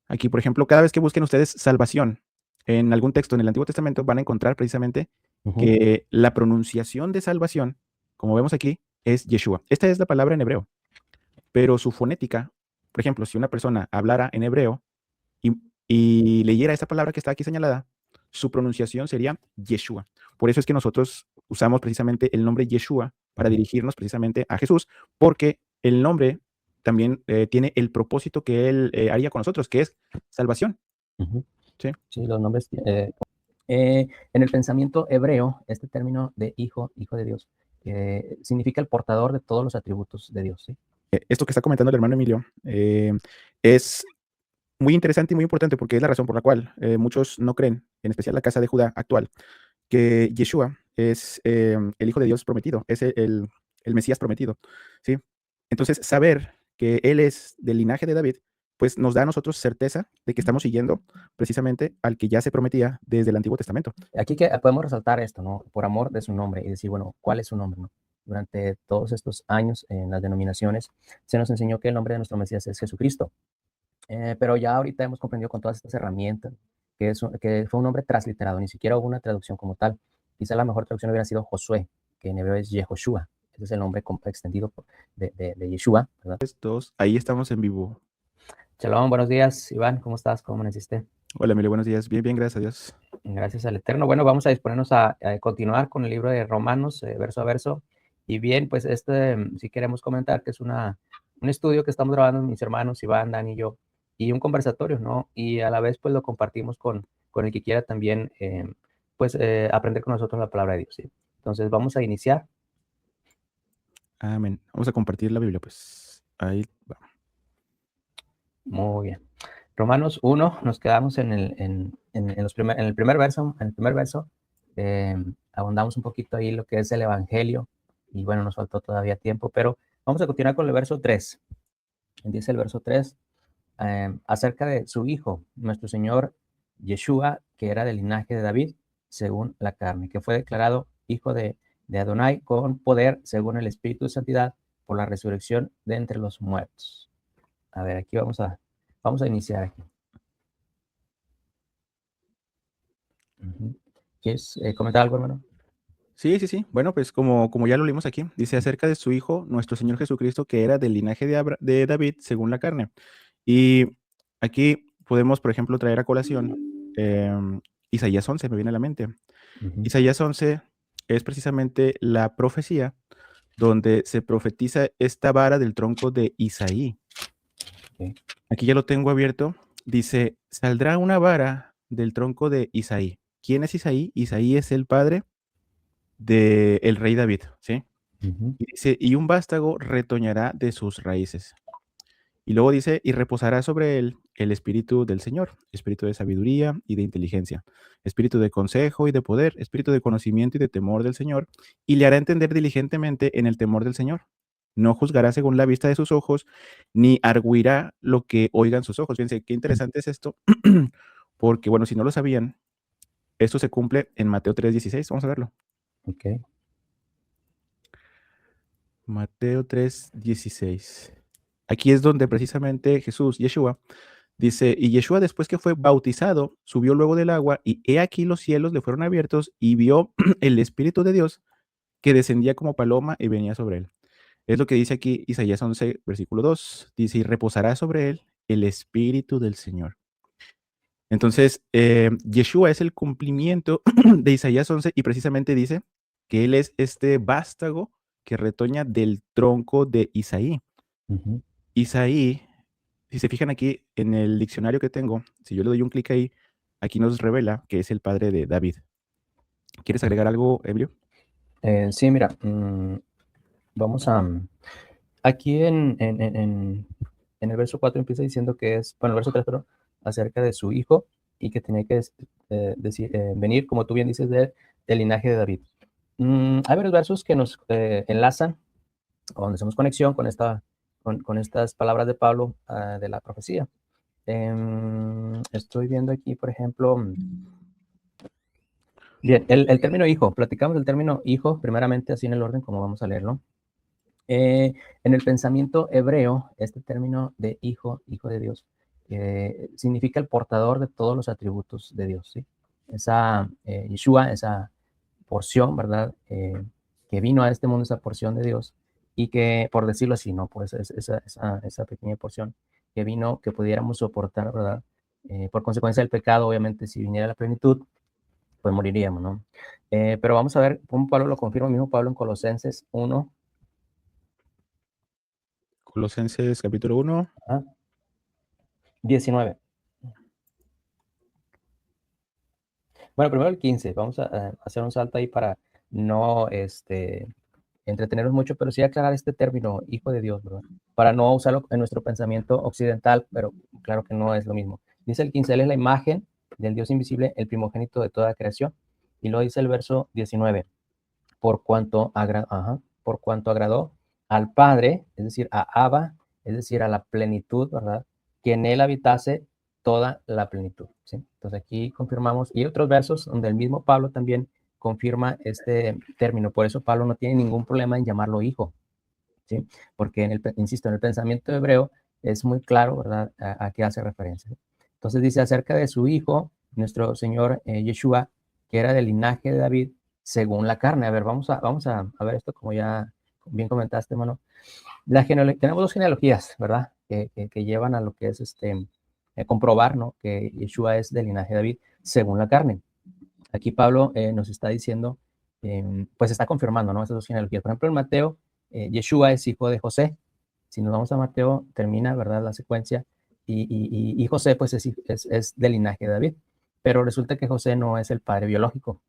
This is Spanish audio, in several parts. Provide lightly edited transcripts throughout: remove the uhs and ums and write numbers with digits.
Aquí, por ejemplo, cada vez que busquen ustedes salvación en algún texto en el Antiguo Testamento, van a encontrar precisamente Ujú. que la pronunciación de salvación, como vemos aquí, es Yeshua. Esta es la palabra en hebreo, pero su fonética, por ejemplo, si una persona hablara en hebreo y, y leyera esta palabra que está aquí señalada, su pronunciación sería Yeshua. Por eso es que nosotros usamos precisamente el nombre Yeshua para Ujú. dirigirnos precisamente a Jesús, porque el nombre también tiene el propósito que Él haría con nosotros, que es salvación. Ujú. ¿Sí? Sí, los nombres. En el pensamiento hebreo, este término de hijo, hijo de Dios, significa el portador de todos los atributos de Dios, ¿sí? Esto que está comentando el hermano Emilio es muy interesante y muy importante porque es la razón por la cual muchos no creen, en especial la casa de Judá actual, que Yeshua es el Hijo de Dios prometido, es el Mesías prometido, ¿sí? Entonces, saber que Él es del linaje de David, pues nos da a nosotros certeza de que estamos siguiendo precisamente al que ya se prometía desde el Antiguo Testamento. Aquí que podemos resaltar esto, ¿no? Por amor de su nombre y decir, bueno, ¿cuál es su nombre, no? Durante todos estos años en las denominaciones se nos enseñó que el nombre de nuestro Mesías es Jesucristo. Pero ya ahorita hemos comprendido con todas estas herramientas que fue un nombre transliterado, ni siquiera hubo una traducción como tal. Quizá la mejor traducción hubiera sido Josué, que en hebreo es Yehoshua. Ese es el nombre extendido de Yeshua, ¿verdad? Estos, ahí estamos en vivo. Shalom, buenos días, Iván, ¿cómo estás? ¿Cómo amaneciste? Hola, Emilio, buenos días. Bien, bien, gracias a Dios. Gracias al Eterno. Bueno, vamos a disponernos a continuar con el libro de Romanos, verso a verso. Y bien, pues sí queremos comentar que es un estudio que estamos grabando mis hermanos, Iván, Dan y yo, y un conversatorio, ¿no? Y a la vez, pues lo compartimos con el que quiera también, aprender con nosotros la palabra de Dios, ¿sí? Entonces, vamos a iniciar. Amén. Vamos a compartir la Biblia, pues. Ahí va. Muy bien. Romanos 1, nos quedamos en el primer verso. En el primer verso abundamos un poquito ahí lo que es el Evangelio, y bueno, nos faltó todavía tiempo, pero vamos a continuar con el verso 3. Dice el verso 3, acerca de su Hijo, nuestro Señor Yeshua, que era del linaje de David, según la carne, que fue declarado Hijo de Adonai con poder, según el Espíritu de Santidad, por la resurrección de entre los muertos. A ver, aquí vamos a iniciar aquí. Ujú. ¿Quieres comentar algo, hermano? Sí, sí, sí. Bueno, pues como ya lo leímos aquí, dice acerca de su Hijo, nuestro Señor Jesucristo, que era del linaje de David según la carne. Y aquí podemos, por ejemplo, traer a colación Isaías 11, me viene a la mente. Ujú. Isaías 11 es precisamente la profecía donde se profetiza esta vara del tronco de Isaí. Ok. Aquí ya lo tengo abierto. Dice, saldrá una vara del tronco de Isaí. ¿Quién es Isaí? Isaí es el padre del rey David, ¿sí? Ujú. Y dice, y un vástago retoñará de sus raíces. Y luego dice, y reposará sobre él el espíritu del Señor, espíritu de sabiduría y de inteligencia, espíritu de consejo y de poder, espíritu de conocimiento y de temor del Señor, y le hará entender diligentemente en el temor del Señor. No juzgará según la vista de sus ojos, ni arguirá lo que oigan sus ojos. Fíjense, qué interesante es esto, porque bueno, si no lo sabían, esto se cumple en Mateo 3:16. Vamos a verlo. Ok. Mateo 3:16. Aquí es donde precisamente Jesús, Yeshua, dice, y Yeshua después que fue bautizado, subió luego del agua, y he aquí los cielos le fueron abiertos, y vio el Espíritu de Dios que descendía como paloma y venía sobre él. Es lo que dice aquí Isaías 11, versículo 2. Dice, y reposará sobre él el Espíritu del Señor. Entonces, Yeshua es el cumplimiento de Isaías 11 y precisamente dice que él es este vástago que retoña del tronco de Isaí. Ujú. Isaí, si se fijan aquí en el diccionario que tengo, si yo le doy un clic ahí, aquí nos revela que es el padre de David. ¿Quieres agregar algo, Emilio? Sí, mira, vamos a... Aquí en el verso 4 empieza diciendo que es, bueno, el verso 3, perdón, acerca de su hijo y que tenía que venir, como tú bien dices, del linaje de David. Hay varios versos que nos enlazan, o donde hacemos conexión con estas palabras de Pablo de la profecía. Estoy viendo aquí, por ejemplo, bien, el término hijo, platicamos del término hijo, primeramente así en el orden como vamos a leerlo. En el pensamiento hebreo, este término de hijo, hijo de Dios, significa el portador de todos los atributos de Dios, ¿sí? Esa Yeshua, esa porción, ¿verdad? Que vino a este mundo, esa porción de Dios, y que, por decirlo así, ¿no? Pues esa pequeña porción que vino, que pudiéramos soportar, ¿verdad? Por consecuencia del pecado, obviamente, si viniera la plenitud, pues moriríamos, ¿no? Pero vamos a ver cómo Pablo lo confirma, mismo Pablo en Colosenses 1, Colosenses capítulo 1. 19. Bueno, primero el 15. Vamos a hacer un salto ahí para no entretenernos mucho, pero sí aclarar este término, hijo de Dios, ¿verdad? Para no usarlo en nuestro pensamiento occidental, pero claro que no es lo mismo. Dice el 15, él es la imagen del Dios invisible, el primogénito de toda creación. Y luego dice el verso 19, por cuanto agradó al Padre, es decir, a Abba, es decir, a la plenitud, ¿verdad? Que en él habitase toda la plenitud, ¿sí? Entonces aquí confirmamos, y hay otros versos donde el mismo Pablo también confirma este término, por eso Pablo no tiene ningún problema en llamarlo hijo, ¿sí? Porque, insisto, en el pensamiento hebreo es muy claro, ¿verdad?, a qué hace referencia. Entonces dice acerca de su hijo, nuestro Señor Yeshua, que era del linaje de David, según la carne. A ver, vamos a ver esto como ya bien comentaste, hermano. Tenemos dos genealogías, ¿verdad? Que llevan a lo que es comprobar, ¿no? Que Yeshua es del linaje de David, según la carne. Aquí Pablo nos está diciendo, pues está confirmando, ¿no? Esas dos genealogías. Por ejemplo, en Mateo, Yeshua es hijo de José. Si nos vamos a Mateo, termina, ¿verdad?, la secuencia, y José, pues es del linaje de David. Pero resulta que José no es el padre biológico.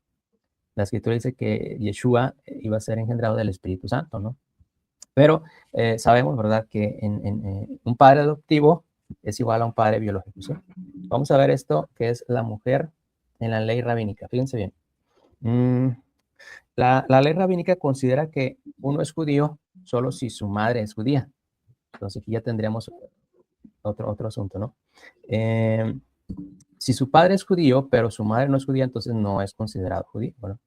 La escritura dice que Yeshua iba a ser engendrado del Espíritu Santo, ¿no? Pero sabemos, ¿verdad?, que un padre adoptivo es igual a un padre biológico, ¿sí? Vamos a ver esto, que es la mujer en la ley rabínica. Fíjense bien. La ley rabínica considera que uno es judío solo si su madre es judía. Entonces aquí ya tendríamos otro asunto, ¿no? Si su padre es judío, pero su madre no es judía, entonces no es considerado judío. Bueno,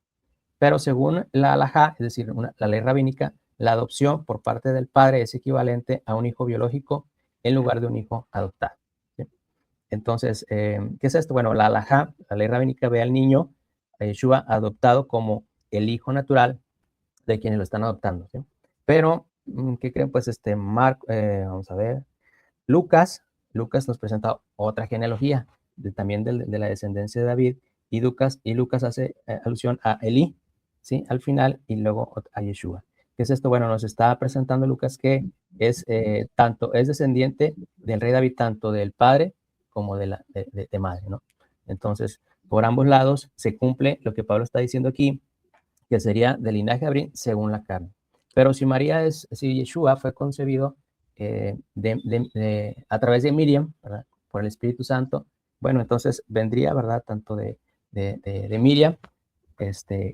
pero según la halajá, es decir, la ley rabínica, la adopción por parte del padre es equivalente a un hijo biológico en lugar de un hijo adoptado, ¿sí? Entonces, ¿qué es esto? Bueno, la halajá, la ley rabínica, ve al niño, a Yeshua, adoptado como el hijo natural de quienes lo están adoptando, ¿sí? Pero, ¿qué creen? Pues vamos a ver, Lucas nos presenta otra genealogía, también de la descendencia de David, y Lucas hace alusión a Elí, ¿sí?, al final, y luego a Yeshua. ¿Qué es esto? Bueno, nos está presentando Lucas que es descendiente del rey David, tanto del padre como de madre, ¿no? Entonces, por ambos lados se cumple lo que Pablo está diciendo aquí, que sería del linaje de Abraham según la carne. Pero si Yeshua fue concebido a través de Miriam, ¿verdad?, por el Espíritu Santo, bueno, entonces vendría, ¿verdad?, tanto de Miriam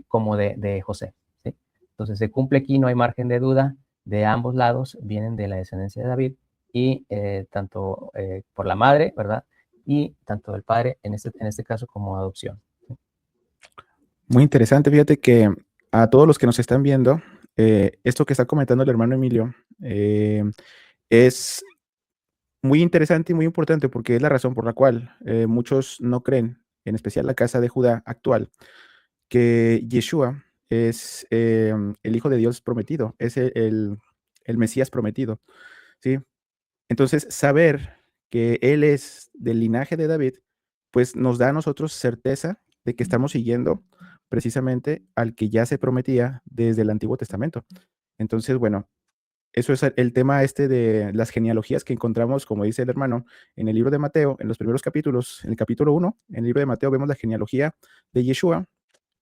como de José, ¿sí? Entonces se cumple aquí, no hay margen de duda, de ambos lados vienen de la descendencia de David, y tanto por la madre, ¿verdad?, y tanto del padre, en este caso, como adopción. Muy interesante, fíjate que a todos los que nos están viendo, esto que está comentando el hermano Emilio es muy interesante y muy importante porque es la razón por la cual muchos no creen, en especial la casa de Judá actual, que Yeshua es el Hijo de Dios prometido, es el Mesías prometido, ¿sí? Entonces, saber que Él es del linaje de David, pues nos da a nosotros certeza de que estamos siguiendo precisamente al que ya se prometía desde el Antiguo Testamento. Entonces, bueno, eso es el tema de las genealogías que encontramos, como dice el hermano, en el libro de Mateo, en los primeros capítulos, en el capítulo 1, en el libro de Mateo vemos la genealogía de Yeshua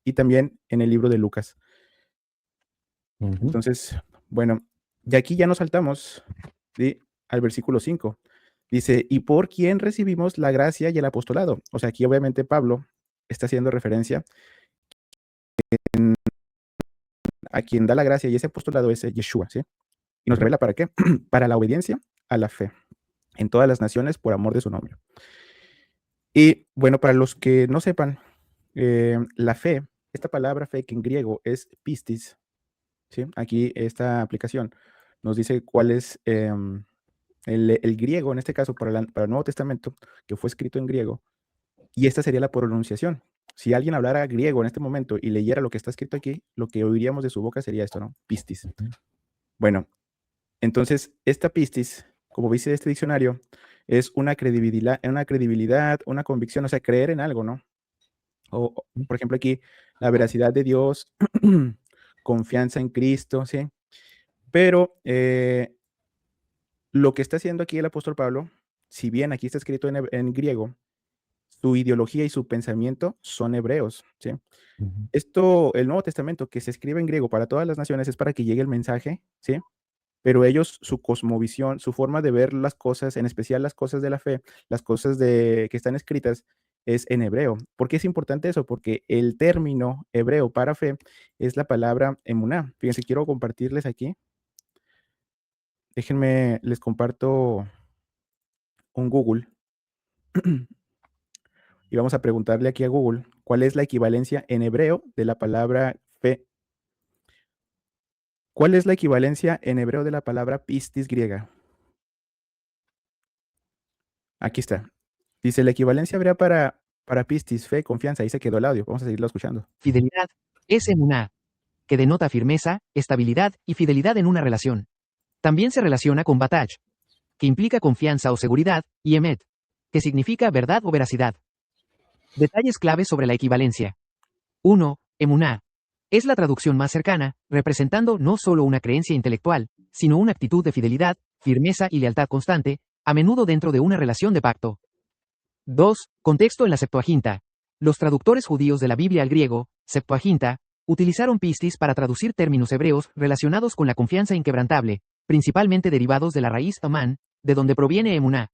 y también en el libro de Lucas. Entonces, bueno, de aquí ya nos saltamos, ¿sí?, al versículo 5. Dice, ¿y por quién recibimos la gracia y el apostolado? O sea, aquí obviamente Pablo está haciendo referencia a quien da la gracia y ese apostolado es Yeshua, ¿sí? Y nos revela para qué, para la obediencia a la fe en todas las naciones por amor de su nombre. Y bueno, para los que no sepan, la fe, esta palabra fe que en griego es pistis, ¿sí? Aquí esta aplicación nos dice cuál es el griego, en este caso, para el Nuevo Testamento, que fue escrito en griego, y esta sería la pronunciación. Si alguien hablara griego en este momento y leyera lo que está escrito aquí, lo que oiríamos de su boca sería esto, ¿no? Pistis. Bueno, entonces, esta pistis, como dice este diccionario, es una credibilidad, una convicción, o sea, creer en algo, ¿no? O, por ejemplo, aquí, la veracidad de Dios, confianza en Cristo, ¿sí? Pero lo que está haciendo aquí el apóstol Pablo, si bien aquí está escrito en griego, su ideología y su pensamiento son hebreos, ¿sí? Esto, el Nuevo Testamento que se escribe en griego para todas las naciones es para que llegue el mensaje, ¿sí? Pero ellos, su cosmovisión, su forma de ver las cosas, en especial las cosas de la fe, las cosas que están escritas, es en hebreo. ¿Por qué es importante eso? Porque el término hebreo para fe es la palabra emuná. Fíjense, quiero compartirles aquí. Déjenme, les comparto un Google y vamos a preguntarle aquí a Google cuál es la equivalencia en hebreo de la palabra fe. ¿Cuál es la equivalencia en hebreo de la palabra pistis griega? Aquí está. Dice, la equivalencia hebrea para pistis, fe, confianza. Ahí se quedó el audio. Vamos a seguirlo escuchando. Fidelidad es emuná, que denota firmeza, estabilidad y fidelidad en una relación. También se relaciona con batach, que implica confianza o seguridad, y emet, que significa verdad o veracidad. Detalles claves sobre la equivalencia. 1. Emuná. Es la traducción más cercana, representando no solo una creencia intelectual, sino una actitud de fidelidad, firmeza y lealtad constante, a menudo dentro de una relación de pacto. 2. Contexto en la Septuaginta. Los traductores judíos de la Biblia al griego, Septuaginta, utilizaron pistis para traducir términos hebreos relacionados con la confianza inquebrantable, principalmente derivados de la raíz amán, de donde proviene emuná.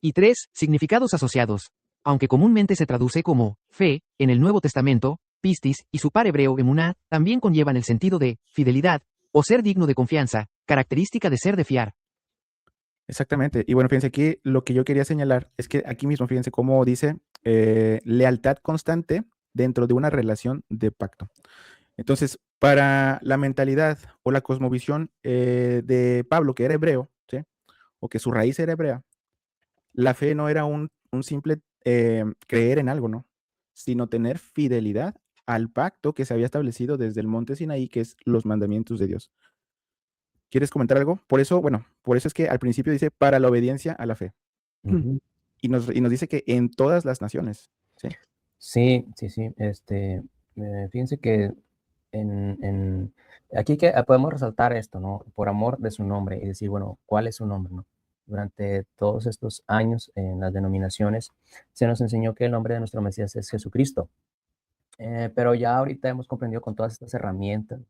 Y 3. Significados asociados. Aunque comúnmente se traduce como fe, en el Nuevo Testamento, pistis y su par hebreo emuná también conllevan el sentido de fidelidad o ser digno de confianza, característica de ser de fiar. Exactamente. Y bueno, fíjense aquí lo que yo quería señalar es que aquí mismo, fíjense cómo dice lealtad constante dentro de una relación de pacto. Entonces, para la mentalidad o la cosmovisión de Pablo, que era hebreo, ¿sí? O que su raíz era hebrea, la fe no era un simple creer en algo, ¿no? Sino tener fidelidad al pacto que se había establecido desde el monte Sinaí, que es los mandamientos de Dios. ¿Quieres comentar algo? Por eso, bueno, por eso es que al principio dice para la obediencia a la fe. Y nos dice que en todas las naciones, ¿sí? Sí, sí, sí. Fíjense que aquí que podemos resaltar esto, ¿no? Por amor de su nombre y decir, bueno, ¿cuál es su nombre, no? Durante todos estos años en las denominaciones se nos enseñó que el nombre de nuestro Mesías es Jesucristo. Pero ya ahorita hemos comprendido con todas estas herramientas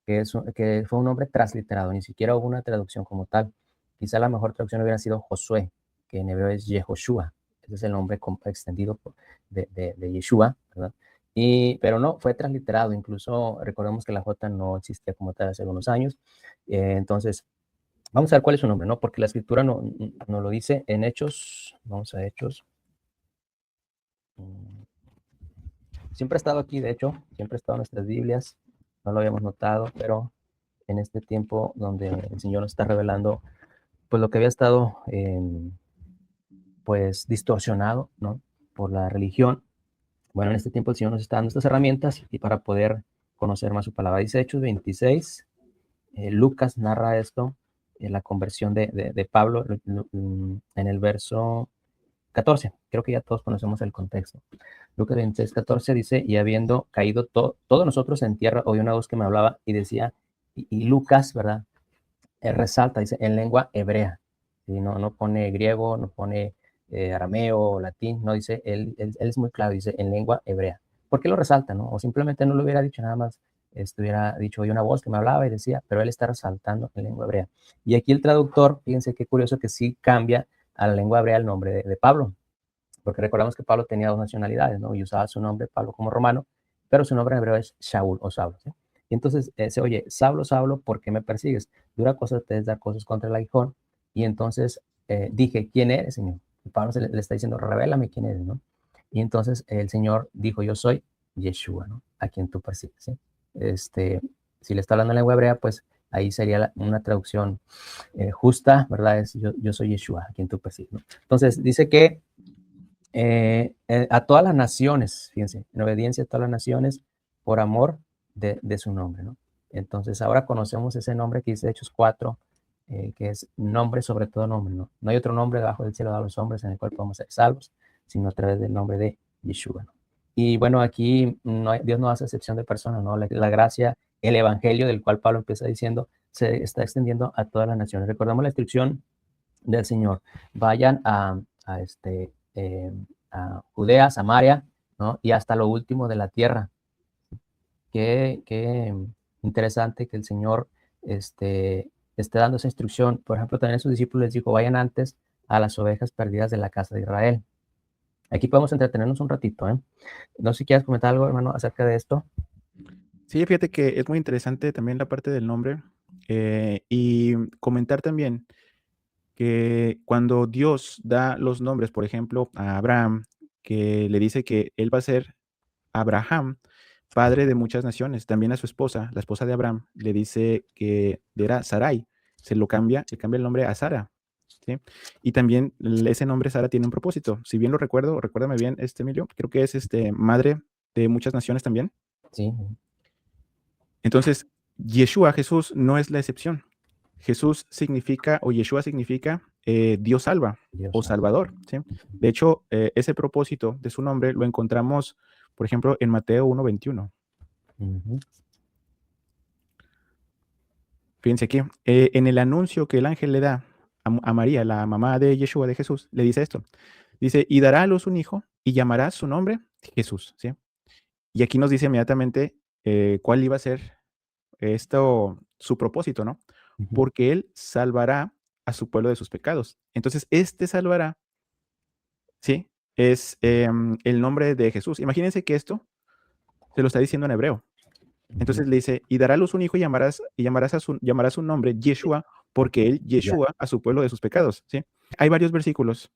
que fue un nombre transliterado, ni siquiera hubo una traducción como tal. Quizá la mejor traducción hubiera sido Josué, que en hebreo es Yehoshua. Ese es el nombre extendido de Yeshua, ¿verdad? Pero no, fue transliterado. Incluso recordemos que la J no existía como tal hace algunos años. Entonces, vamos a ver cuál es su nombre, ¿no? Porque la escritura no lo dice en Hechos. Vamos a Hechos. Siempre ha estado aquí, de hecho, siempre ha estado en nuestras Biblias, no lo habíamos notado, pero en este tiempo donde el Señor nos está revelando, pues lo que había estado, pues distorsionado, ¿no? Por la religión. Bueno, en este tiempo el Señor nos está dando estas herramientas y para poder conocer más su palabra. Dice Hechos 26, Lucas narra esto, la conversión de Pablo en el verso 14. Creo que ya todos conocemos el contexto. Lucas 26, 14 dice, y habiendo caído todos nosotros en tierra, oí una voz que me hablaba y decía, y Lucas, ¿verdad? Resalta, dice, en lengua hebrea. ¿Sí? No pone griego, no pone arameo o latín, no dice, él es muy claro, dice, en lengua hebrea. ¿Por qué lo resalta, no? O simplemente no lo hubiera dicho nada más, estuviera dicho, oí una voz que me hablaba y decía, pero él está resaltando en lengua hebrea. Y aquí el traductor, fíjense qué curioso que sí cambia a la lengua hebrea el nombre de Pablo, porque recordamos que Pablo tenía dos nacionalidades, ¿no? Y usaba su nombre, Pablo, como romano, pero su nombre en hebreo es Shaul o Saulo, ¿sí? Y entonces se oye, Saulo, Saulo, ¿por qué me persigues? Dura cosa te es dar cosas contra el aguijón. Y entonces dije, ¿quién eres, Señor? Y Pablo le está diciendo, revélame quién eres, ¿no? Y entonces el Señor dijo, yo soy Yeshua, ¿no? A quien tú persigues, ¿sí? Si le está hablando en lengua hebrea, pues ahí sería una traducción justa, ¿verdad? Es yo soy Yeshua, a quien tú persigues, ¿no? Entonces dice que a todas las naciones, fíjense, en obediencia a todas las naciones, por amor de su nombre, ¿no? Entonces ahora conocemos ese nombre que dice Hechos 4, que es nombre sobre todo nombre, ¿no? No hay otro nombre debajo del cielo dado a los hombres en el cual podemos ser salvos, sino a través del nombre de Yeshua, ¿no? Y bueno, aquí Dios no hace excepción de personas, ¿no? La gracia, el evangelio del cual Pablo empieza diciendo, se está extendiendo a todas las naciones. Recordamos la instrucción del Señor. Vayan a Judea, Samaria, ¿no? Y hasta lo último de la tierra. Qué interesante que el Señor esté dando esa instrucción. Por ejemplo, también a sus discípulos les dijo, vayan antes a las ovejas perdidas de la casa de Israel. Aquí podemos entretenernos un ratito, ¿eh? No sé si quieres comentar algo, hermano, acerca de esto. Sí, fíjate que es muy interesante también la parte del nombre y comentar también que cuando Dios da los nombres, por ejemplo, a Abraham, que le dice que él va a ser Abraham, padre de muchas naciones, también a su esposa, la esposa de Abraham, le dice que era Sarai, le cambia el nombre a Sara, ¿sí? Y también ese nombre Sara tiene un propósito, si bien lo recuerdo, recuérdame bien, Emilio, creo que es madre de muchas naciones también. Sí. Entonces, Yeshua, Jesús, no es la excepción. Jesús significa, o Yeshua significa Dios salva Dios o Salvador, ¿sí? De hecho, ese propósito de su nombre lo encontramos, por ejemplo, en Mateo 1:21. Fíjense aquí, en el anuncio que el ángel le da a María, la mamá de Yeshua, de Jesús, le dice esto. Dice, y dará a luz un hijo y llamará su nombre Jesús, ¿sí? Y aquí nos dice inmediatamente cuál iba a ser su propósito, ¿no? Porque él salvará a su pueblo de sus pecados. Entonces, salvará, ¿sí? Es el nombre de Jesús. Imagínense que esto se lo está diciendo en hebreo. Entonces le dice, y dará a luz un hijo y llamarás su nombre Yeshua, porque él Yeshua a su pueblo de sus pecados, ¿sí? Hay varios versículos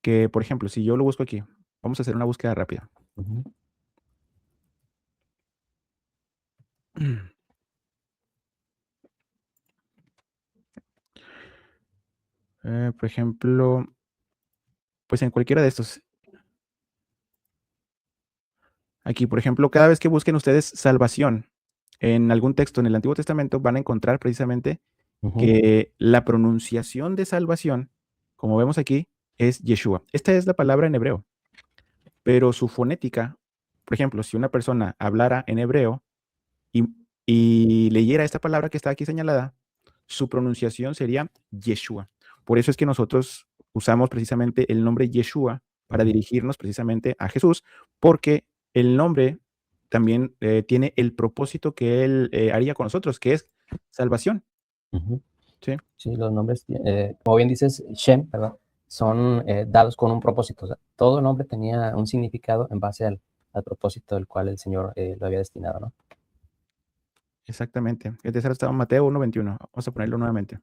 que, por ejemplo, si yo lo busco aquí, vamos a hacer una búsqueda rápida. Por ejemplo, pues en cualquiera de estos. Aquí, por ejemplo, cada vez que busquen ustedes salvación en algún texto en el Antiguo Testamento, van a encontrar precisamente que la pronunciación de salvación, como vemos aquí, es Yeshua. Esta es la palabra en hebreo, pero su fonética, por ejemplo, si una persona hablara en hebreo y leyera esta palabra que está aquí señalada, su pronunciación sería Yeshua. Por eso es que nosotros usamos precisamente el nombre Yeshua para dirigirnos precisamente a Jesús, porque el nombre también tiene el propósito que Él haría con nosotros, que es salvación. ¿Sí? Sí, los nombres, como bien dices, Shem, ¿verdad? Son dados con un propósito. O sea, todo nombre tenía un significado en base al propósito del cual el Señor lo había destinado, ¿no? Exactamente. El tercero estaba en Mateo 1:21. Vamos a ponerlo nuevamente.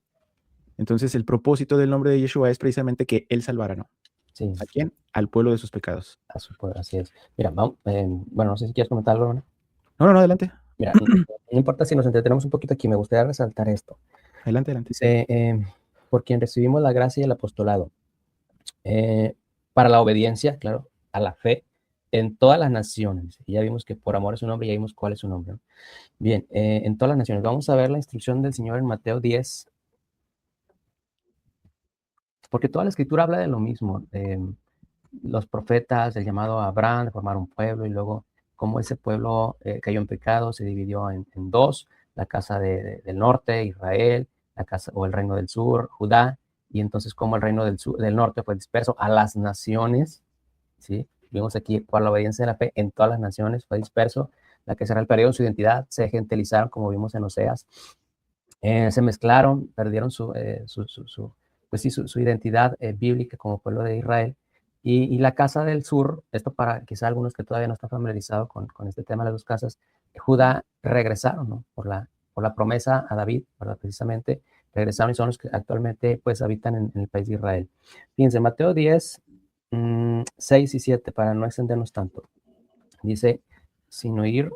Entonces, el propósito del nombre de Yeshua es precisamente que Él salvara, ¿no? Sí. ¿A quién? Al pueblo de sus pecados. A su poder, así es. Mira, vamos, bueno, no sé si quieres comentar algo, ¿no? No, adelante. Mira, no importa si nos entretenemos un poquito aquí, me gustaría resaltar esto. Adelante. Dice, por quien recibimos la gracia y el apostolado, para la obediencia, claro, a la fe en todas las naciones. Y ya vimos que por amor es su nombre, ya vimos cuál es su nombre, ¿no? Bien, en todas las naciones. Vamos a ver la instrucción del Señor en Mateo 10, porque toda la escritura habla de lo mismo. Los profetas, el llamado a Abraham de formar un pueblo y luego cómo ese pueblo cayó en pecado, se dividió en dos, la casa del norte, Israel, la casa o el reino del sur, Judá, y entonces cómo el reino del norte fue disperso a las naciones, ¿sí? Vimos aquí por la obediencia de la fe en todas las naciones fue disperso, la que será el periodo en su identidad, se gentilizaron como vimos en Oseas, se mezclaron, perdieron pues sí, su identidad bíblica como pueblo de Israel. Y la casa del sur, esto para quizá algunos que todavía no están familiarizados con este tema de las dos casas, Judá regresaron, ¿no? por la promesa a David, ¿verdad? Precisamente regresaron y son los que actualmente pues habitan en el país de Israel. Fíjense, Mateo 10, 6 y 7, para no extendernos tanto. Dice, sin oír,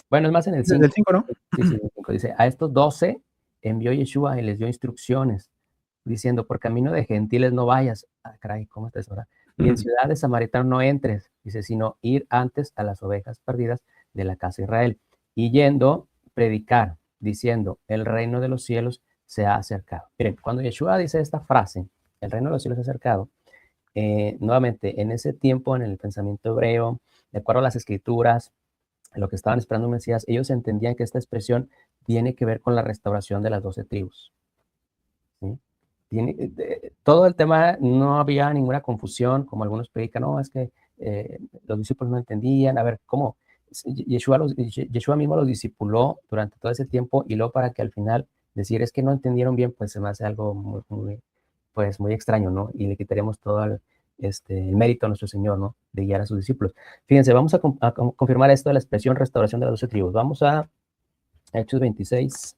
Bueno, es más en el Desde 5. el 5, ¿no? Sí, sí, el 5. Dice, a estos 12 envió Yeshua y les dio instrucciones, diciendo, por camino de gentiles no vayas. Ah, caray, ¿cómo está eso ahora? Y en ciudad de samaritanos no entres, dice, sino ir antes a las ovejas perdidas de la casa de Israel. Y yendo, predicar, diciendo, el reino de los cielos se ha acercado. Miren, cuando Yeshua dice esta frase, el reino de los cielos se ha acercado, nuevamente, en ese tiempo, en el pensamiento hebreo, de acuerdo a las escrituras, lo que estaban esperando un Mesías, ellos entendían que esta expresión tiene que ver con la restauración de las 12 tribus. ¿Sí? Todo el tema, no había ninguna confusión, como algunos predican, no, es que los discípulos no entendían. A ver, ¿cómo? Yeshua mismo los discipuló durante todo ese tiempo y luego para que al final decir es que no entendieron bien, pues se me hace algo pues muy extraño, ¿no? Y le quitaríamos todo el mérito a nuestro Señor, ¿no? De guiar a sus discípulos. Fíjense, vamos a confirmar esto de la expresión restauración de las 12 tribus. Vamos a Hechos 26.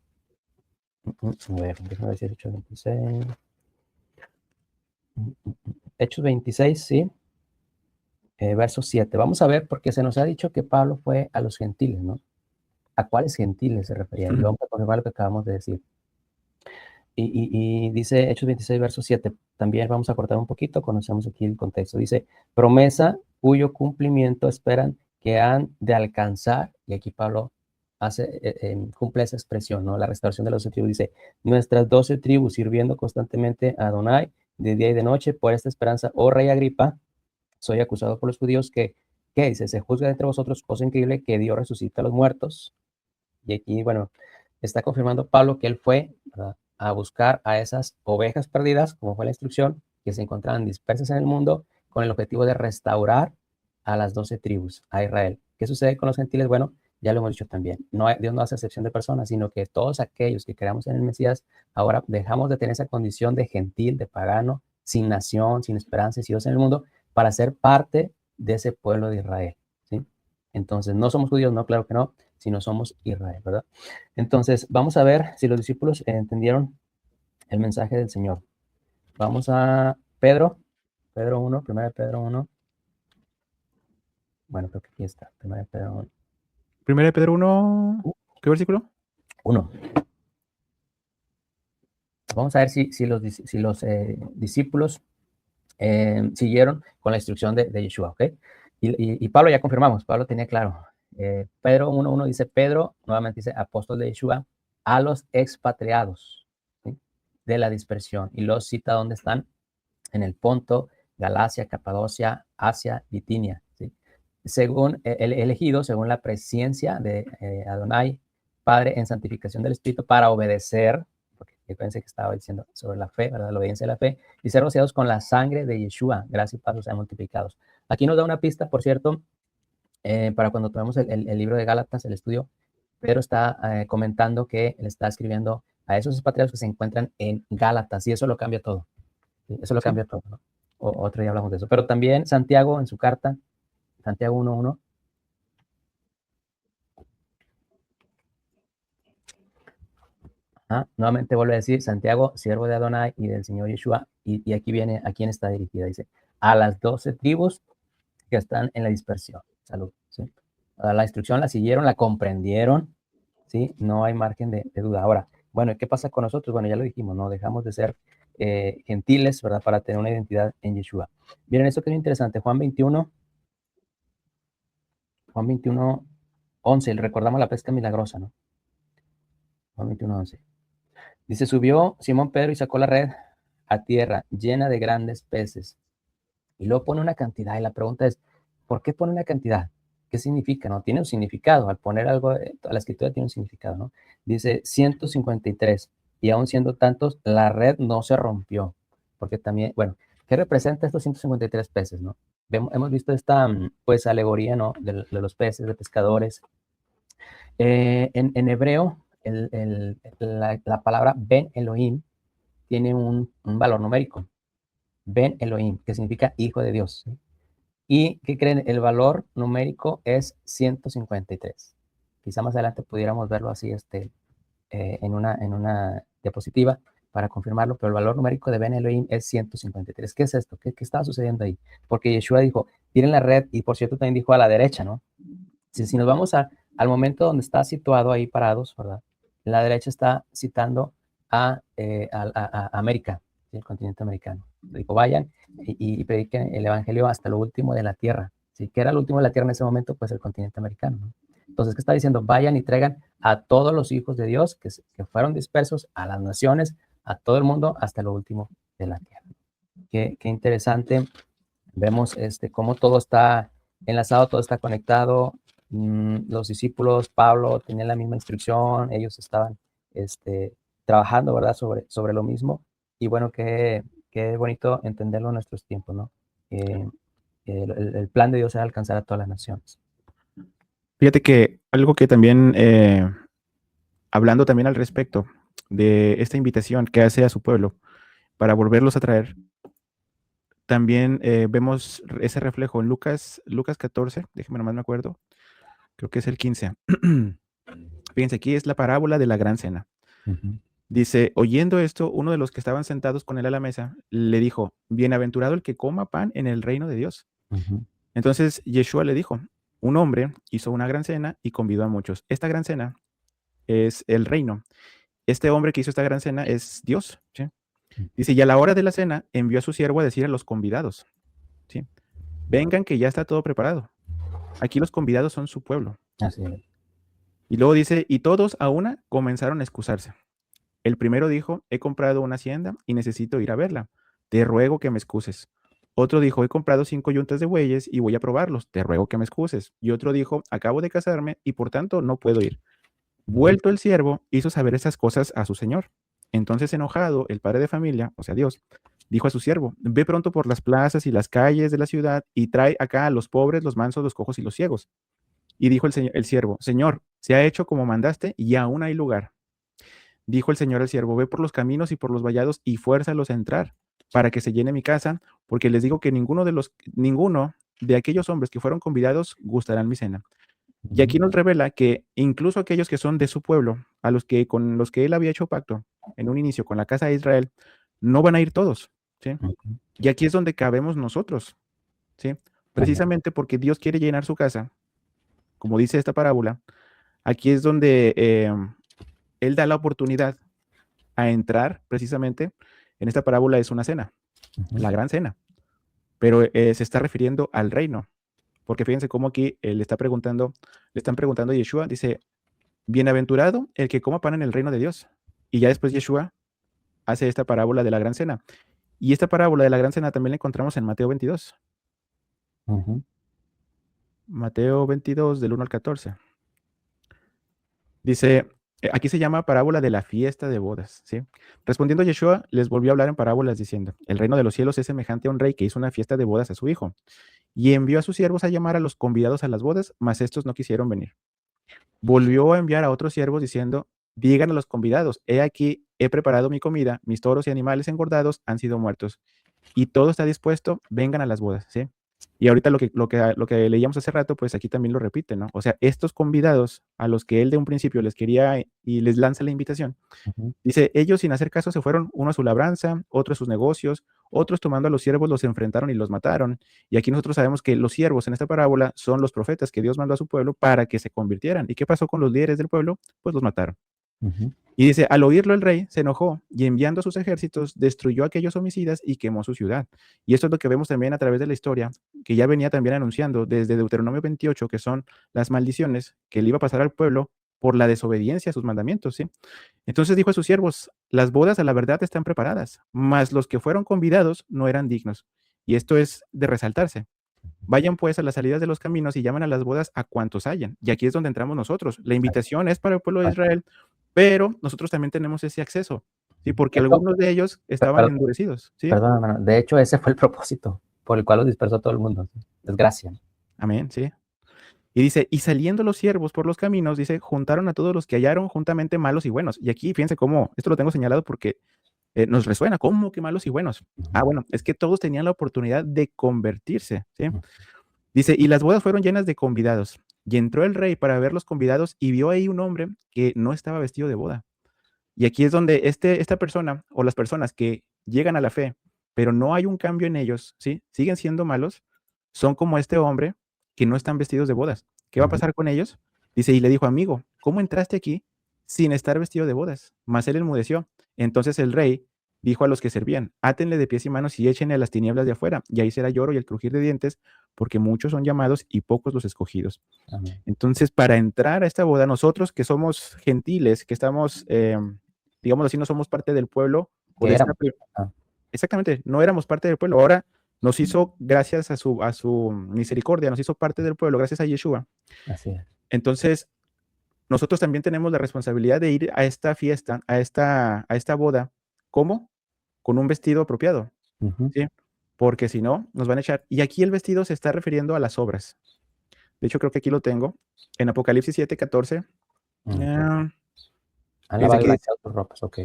A ver, déjame ver si es Hechos 26. Hechos 26, sí. Verso 7. Vamos a ver, porque se nos ha dicho que Pablo fue a los gentiles, ¿no? ¿A cuáles gentiles se refería? Y vamos a confirmar lo que acabamos de decir. Y dice Hechos 26, verso 7. También vamos a cortar un poquito, conocemos aquí el contexto. Dice, promesa cuyo cumplimiento esperan que han de alcanzar, y aquí Pablo cumple esa expresión, ¿no? La restauración de las 12 tribus. Dice, nuestras 12 tribus sirviendo constantemente a Adonai de día y de noche, por esta esperanza, oh rey Agripa, soy acusado por los judíos que dice, se juzga entre vosotros, cosa increíble, que Dios resucita a los muertos. Y aquí, bueno, está confirmando Pablo que él fue, ¿verdad?, a buscar a esas ovejas perdidas, como fue la instrucción, que se encontraban dispersas en el mundo, con el objetivo de restaurar a las 12 tribus, a Israel. ¿Qué sucede con los gentiles? Bueno, ya lo hemos dicho también. Dios no hace excepción de personas, sino que todos aquellos que creamos en el Mesías, ahora dejamos de tener esa condición de gentil, de pagano, sin nación, sin esperanza, sin Dios en el mundo, para ser parte de ese pueblo de Israel, ¿sí? Entonces, no somos judíos, no, claro que no, sino somos Israel, ¿verdad? Entonces, vamos a ver si los discípulos entendieron el mensaje del Señor. Vamos a Pedro 1, 1 Pedro 1. Bueno, creo que aquí está, 1 Pedro 1. 1 Pedro 1, ¿qué versículo? 1. Vamos a ver si los discípulos siguieron con la instrucción de Yeshua, ¿ok? Y Pablo ya confirmamos, Pablo tenía claro. Pedro 1:1 dice, Pedro, nuevamente dice, apóstol de Yeshua, a los expatriados, ¿sí?, de la dispersión. Y los cita dónde están, en el Ponto, Galacia, Capadocia, Asia, Bitinia, ¿sí? Según el elegido, según la presencia de Adonai, Padre, en santificación del Espíritu, para obedecer, porque pensé que estaba diciendo sobre la fe, ¿verdad? La obediencia de la fe, y ser rociados con la sangre de Yeshua, gracia y paz sean multiplicados. Aquí nos da una pista, por cierto, para cuando tomemos el libro de Gálatas, el estudio. Pedro está comentando que le está escribiendo a esos expatriados que se encuentran en Gálatas, y eso lo cambia todo. ¿Sí? Eso lo cambia todo, ¿no? Otro día hablamos de eso. Pero también Santiago, en su carta, Santiago 1:1. Nuevamente vuelve a decir, Santiago, siervo de Adonai y del Señor Yeshua, y aquí viene, ¿a quién está dirigida? Dice, a las 12 tribus que están en la dispersión. Salud, ¿sí? La instrucción la siguieron, la comprendieron, ¿sí? No hay margen de duda. Ahora, bueno, ¿qué pasa con nosotros? Bueno, ya lo dijimos, ¿no? Dejamos de ser gentiles, ¿verdad? Para tener una identidad en Yeshua. Miren, esto que es interesante, Juan 21, 11, recordamos la pesca milagrosa, ¿no? Juan 21, 11. Dice, subió Simón Pedro y sacó la red a tierra llena de grandes peces. Y luego pone una cantidad, y la pregunta es, ¿por qué pone una cantidad? ¿Qué significa? ¿No? Tiene un significado. Al poner algo, la escritura tiene un significado, ¿no? Dice 153, y aún siendo tantos, la red no se rompió. Porque también, bueno, ¿qué representa estos 153 peces, no? Hemos visto esta, pues, alegoría, ¿no? De los peces, de pescadores. En hebreo, la palabra Ben Elohim tiene un valor numérico. Ben Elohim, que significa hijo de Dios, ¿sí? ¿Y qué creen? El valor numérico es 153. Quizá más adelante pudiéramos verlo así en una diapositiva para confirmarlo, pero el valor numérico de Ben Elohim es 153. ¿Qué es esto? ¿Qué estaba sucediendo ahí? Porque Yeshua dijo, tiren la red, y por cierto también dijo a la derecha, ¿no? Si nos vamos a al momento donde está situado ahí parados, ¿verdad? En la derecha está citando a América, ¿sí? El continente americano. Dijo, vayan y prediquen el evangelio hasta lo último de la tierra. ¿Sí? ¿Qué era lo último de la tierra en ese momento? Pues el continente americano, ¿no? Entonces, ¿qué está diciendo? Vayan y traigan a todos los hijos de Dios que fueron dispersos, a las naciones, a todo el mundo, hasta lo último de la tierra. Qué interesante. Vemos cómo todo está enlazado, todo está conectado. Los discípulos, Pablo, tenían la misma instrucción, ellos estaban trabajando, ¿verdad?, sobre lo mismo. Y bueno, qué bonito entenderlo en nuestros tiempos, ¿no? El plan de Dios era alcanzar a todas las naciones. Fíjate que algo que también, hablando también al respecto de esta invitación que hace a su pueblo para volverlos a traer, también vemos ese reflejo en Lucas 14, déjenme nomás me acuerdo, creo que es el 15. Fíjense, aquí es la parábola de la gran cena. Ujú. Dice, oyendo esto, uno de los que estaban sentados con él a la mesa le dijo, bienaventurado el que coma pan en el reino de Dios. Ujú. Entonces Yeshua le dijo, un hombre hizo una gran cena y convidó a muchos. Esta gran cena es el reino. Este hombre que hizo esta gran cena es Dios, ¿sí? Dice, y a la hora de la cena envió a su siervo a decir a los convidados, ¿sí? Vengan que ya está todo preparado. Aquí los convidados son su pueblo. Así es. Y luego dice, y todos a una comenzaron a excusarse. El primero dijo, he comprado una hacienda y necesito ir a verla. Te ruego que me excuses. Otro dijo, he comprado 5 yuntas de bueyes y voy a probarlos. Te ruego que me excuses. Y otro dijo, acabo de casarme y por tanto no puedo ir. Vuelto el siervo, hizo saber esas cosas a su señor. Entonces, enojado, el padre de familia, o sea, Dios, dijo a su siervo, ve pronto por las plazas y las calles de la ciudad y trae acá a los pobres, los mansos, los cojos y los ciegos. Y dijo el siervo, Señor, se ha hecho como mandaste y aún hay lugar. Dijo el Señor al siervo, ve por los caminos y por los vallados y fuérzalos a entrar, para que se llene mi casa, porque les digo que ninguno de aquellos hombres que fueron convidados gustarán mi cena. Y aquí nos revela que incluso aquellos que son de su pueblo, con los que él había hecho pacto en un inicio con la casa de Israel, no van a ir todos, ¿sí? Ujú. Y aquí es donde cabemos nosotros, ¿sí? Precisamente porque Dios quiere llenar su casa, como dice esta parábola, aquí es donde él da la oportunidad a entrar precisamente. En esta parábola es una cena, Ujú. la gran cena, pero se está refiriendo al reino, porque fíjense cómo aquí le están preguntando a Yeshua, dice, bienaventurado el que coma pan en el reino de Dios. Y ya después Yeshua hace esta parábola de la gran cena. Y esta parábola de la gran cena también la encontramos en Mateo 22. Ujú. Mateo 22, del 1 al 14. Dice, aquí se llama parábola de la fiesta de bodas, ¿sí? Respondiendo Yeshua, les volvió a hablar en parábolas diciendo, el reino de los cielos es semejante a un rey que hizo una fiesta de bodas a su hijo, y envió a sus siervos a llamar a los convidados a las bodas, mas estos no quisieron venir. Volvió a enviar a otros siervos diciendo, digan a los convidados, he aquí, he preparado mi comida, mis toros y animales engordados han sido muertos, y todo está dispuesto, vengan a las bodas, ¿sí? Y ahorita lo que leíamos hace rato, pues aquí también lo repite, ¿no? O sea, estos convidados a los que él de un principio les quería y les lanza la invitación, Ujú. dice, ellos sin hacer caso se fueron, uno a su labranza, otro a sus negocios, otros tomando a los siervos los enfrentaron y los mataron. Y aquí nosotros sabemos que los siervos en esta parábola son los profetas que Dios mandó a su pueblo para que se convirtieran. ¿Y qué pasó con los líderes del pueblo? Pues los mataron. Ujú. Y dice, al oírlo el rey se enojó y enviando a sus ejércitos destruyó a aquellos homicidas y quemó su ciudad. Y esto es lo que vemos también a través de la historia, que ya venía también anunciando desde Deuteronomio 28, que son las maldiciones que le iba a pasar al pueblo por la desobediencia a sus mandamientos, ¿sí? Entonces dijo a sus siervos, las bodas a la verdad están preparadas, mas los que fueron convidados no eran dignos. Y esto es de resaltarse. Vayan pues a las salidas de los caminos y llaman a las bodas a cuantos hayan. Y aquí es donde entramos nosotros. La invitación es para el pueblo de Israel, pero nosotros también tenemos ese acceso, ¿sí? Porque Esto, algunos de ellos estaban perdón, endurecidos, ¿sí? perdón, hermano. De hecho, ese fue el propósito por el cual los dispersó todo el mundo. Desgracia. Amén, ¿sí? Y dice, y saliendo los siervos por los caminos, dice, juntaron a todos los que hallaron juntamente malos y buenos. Y aquí, fíjense cómo, esto lo tengo señalado porque nos resuena, ¿cómo que malos y buenos? Ah, bueno, es que todos tenían la oportunidad de convertirse, ¿sí? Dice, y las bodas fueron llenas de convidados. Y entró el rey para ver los convidados y vio ahí un hombre que no estaba vestido de boda. Y aquí es donde esta persona o las personas que llegan a la fe, pero no hay un cambio en ellos, ¿sí? Siguen siendo malos, son como este hombre que no están vestidos de bodas. ¿Qué va a Ujú. pasar con ellos? Dice, y le dijo, amigo, ¿cómo entraste aquí sin estar vestido de bodas? Mas él enmudeció. Entonces el rey dijo a los que servían, átenle de pies y manos y échenle a las tinieblas de afuera, y ahí será lloro y el crujir de dientes, porque muchos son llamados y pocos los escogidos. Amén. Entonces, para entrar a esta boda, nosotros que somos gentiles, que estamos, digamos así, no somos parte del pueblo, o ¿Qué de esta éramos? Ah, exactamente, no éramos parte del pueblo, ahora nos hizo, gracias a su misericordia, nos hizo parte del pueblo, gracias a Yeshua. así es. Entonces, nosotros también tenemos la responsabilidad de ir a esta fiesta, a esta boda, ¿cómo? Con un vestido apropiado, Ujú, ¿sí? Porque si no, nos van a echar. Y aquí el vestido se está refiriendo a las obras. De hecho, creo que aquí lo tengo, en Apocalipsis 7:14. ok. ah, Han Fíjense lavado y aquí dice, blanqueado tus ropas, ok.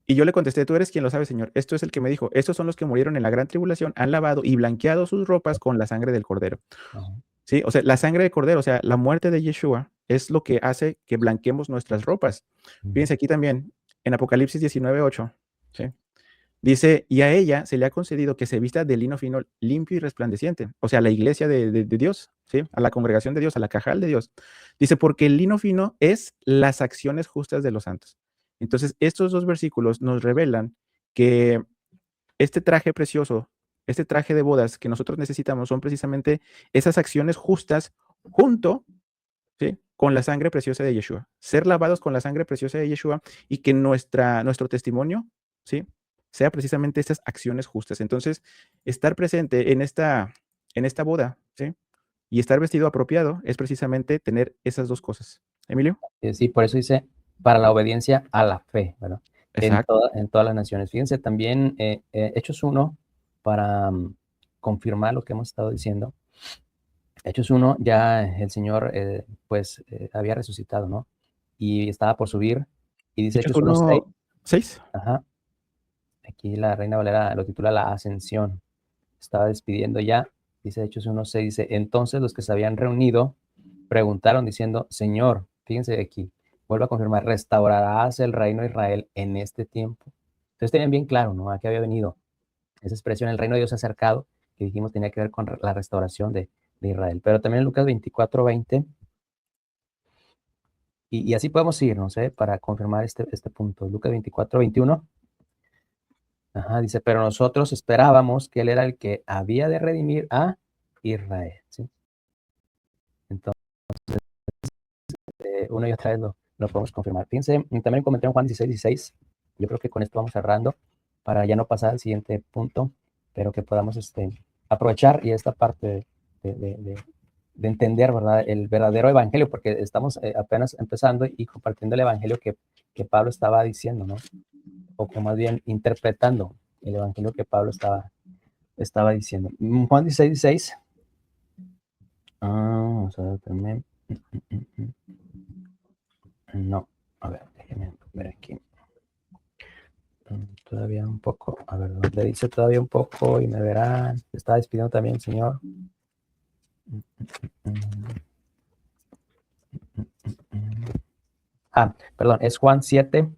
y yo le contesté, tú eres quien lo sabe, Señor. Esto es el que me dijo, estos son los que murieron en la gran tribulación, han lavado y blanqueado sus ropas con la sangre del Cordero. Ajá. Sí, o sea, la sangre del Cordero, o sea, la muerte de Yeshua es lo que hace que blanqueemos nuestras ropas. Fíjense aquí también, en Apocalipsis 19:8, ¿sí? Dice, y a ella se le ha concedido que se vista de lino fino, limpio y resplandeciente. O sea, a la iglesia de Dios, ¿sí? A la congregación de Dios, a la cajal de Dios. Dice, porque el lino fino es las acciones justas de los santos. Entonces, estos dos versículos nos revelan que este traje precioso, este traje de bodas que nosotros necesitamos son precisamente esas acciones justas junto, ¿sí? Con la sangre preciosa de Yeshua. Ser lavados con la sangre preciosa de Yeshua y que nuestro testimonio, ¿sí? Sea precisamente estas acciones justas. Entonces, estar presente en esta boda, ¿sí? Y estar vestido apropiado es precisamente tener esas dos cosas. Emilio. Sí, por eso dice, para la obediencia a la fe, ¿verdad? Exacto. En todas las naciones. Fíjense también, Hechos 1, para confirmar lo que hemos estado diciendo. Hechos 1, ya el Señor, pues, había resucitado, ¿no? Y estaba por subir. Y dice Hechos Hechos 1:6, 1:6. ajá, aquí la Reina Valera lo titula La Ascensión. Estaba despidiendo ya. Dice Hechos 1:6, dice, entonces los que se habían reunido preguntaron diciendo, Señor, fíjense aquí, vuelvo a confirmar, ¿restaurarás el reino de Israel en este tiempo? Entonces tenían bien claro, ¿no? A qué había venido esa expresión, el reino de Dios acercado, que dijimos tenía que ver con la restauración de Israel. Pero también en Lucas 24:20, y así podemos ir, no sé, para confirmar este punto. Lucas 24:21, ajá, dice, pero nosotros esperábamos que Él era el que había de redimir a Israel, ¿sí? Entonces, una y otra vez lo podemos confirmar. Fíjense, también comenté en Juan 16:16. Yo creo que con esto vamos cerrando para ya no pasar al siguiente punto, pero que podamos aprovechar y esta parte de entender, ¿verdad? El verdadero evangelio, porque estamos apenas empezando y compartiendo el evangelio que Pablo estaba diciendo, ¿no? O que más bien interpretando el evangelio que Pablo estaba diciendo. Juan 16:16. Vamos a ver también. No, a ver, déjenme ver aquí. Todavía un poco, a ver, le dice todavía un poco y me verán. Se está despidiendo también, Señor. Perdón, es Juan 7.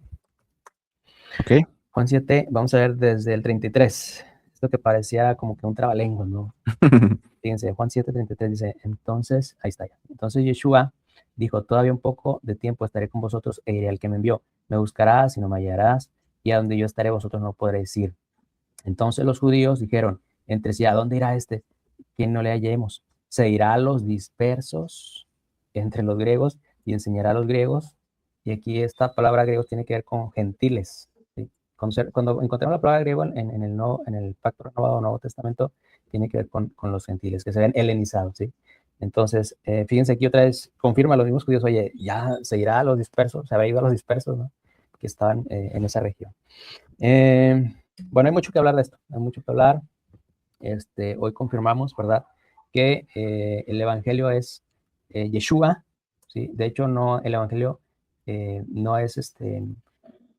Ok. Juan 7, vamos a ver desde el 33. Esto que parecía como que un trabalengua, ¿no? Fíjense, Juan 7:33 dice, entonces, ahí está ya. Entonces Yeshua dijo, todavía un poco de tiempo estaré con vosotros e iré al que me envió. Me buscarás y no me hallarás, y a donde yo estaré vosotros no podréis ir. Entonces los judíos dijeron entre sí, ¿a dónde irá este? Que no le hallemos. Se irá a los dispersos entre los griegos y enseñará a los griegos. Y aquí esta palabra griego tiene que ver con gentiles, ¿sí? Cuando encontramos la palabra griego en el Pacto Renovado, Nuevo Testamento, tiene que ver con los gentiles, que se ven helenizados, ¿sí? Entonces, fíjense aquí otra vez, confirma a los mismos judíos, oye, ya se irá a los dispersos, se habrá ido a los dispersos, ¿no? Que estaban en esa región. Bueno, hay mucho que hablar de esto, hay mucho que hablar. Hoy confirmamos, ¿verdad? Que el Evangelio es Yeshua, ¿sí? De hecho, no, el Evangelio no es,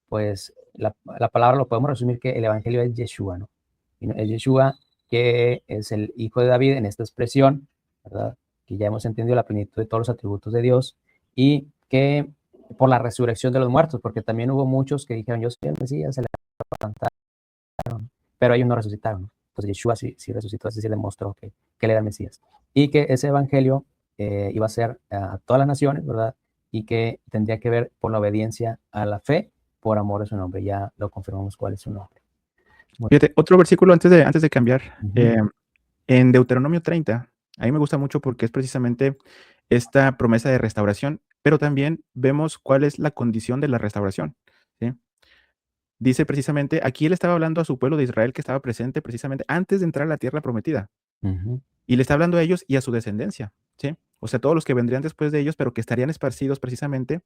pues, la palabra lo podemos resumir que el Evangelio es Yeshua, ¿no? Es Yeshua, que es el hijo de David en esta expresión, ¿verdad? Que ya hemos entendido la plenitud de todos los atributos de Dios y que por la resurrección de los muertos, porque también hubo muchos que dijeron, yo soy el Mesías, se levantaron, pero ellos no resucitaron, ¿no? Entonces Yeshua sí resucitó, así se demostró que él era el Mesías. Y que ese evangelio iba a ser a todas las naciones, ¿verdad? Y que tendría que ver por la obediencia a la fe, por amor a su nombre. Ya lo confirmamos cuál es su nombre. Fíjate, otro versículo antes de cambiar. Ujú. En Deuteronomio 30, a mí me gusta mucho porque es precisamente esta promesa de restauración, pero también vemos cuál es la condición de la restauración, ¿sí? Dice precisamente, aquí él estaba hablando a su pueblo de Israel que estaba presente precisamente antes de entrar a la tierra prometida. Ujú. Y le está hablando a ellos y a su descendencia, ¿sí? O sea, todos los que vendrían después de ellos, pero que estarían esparcidos precisamente.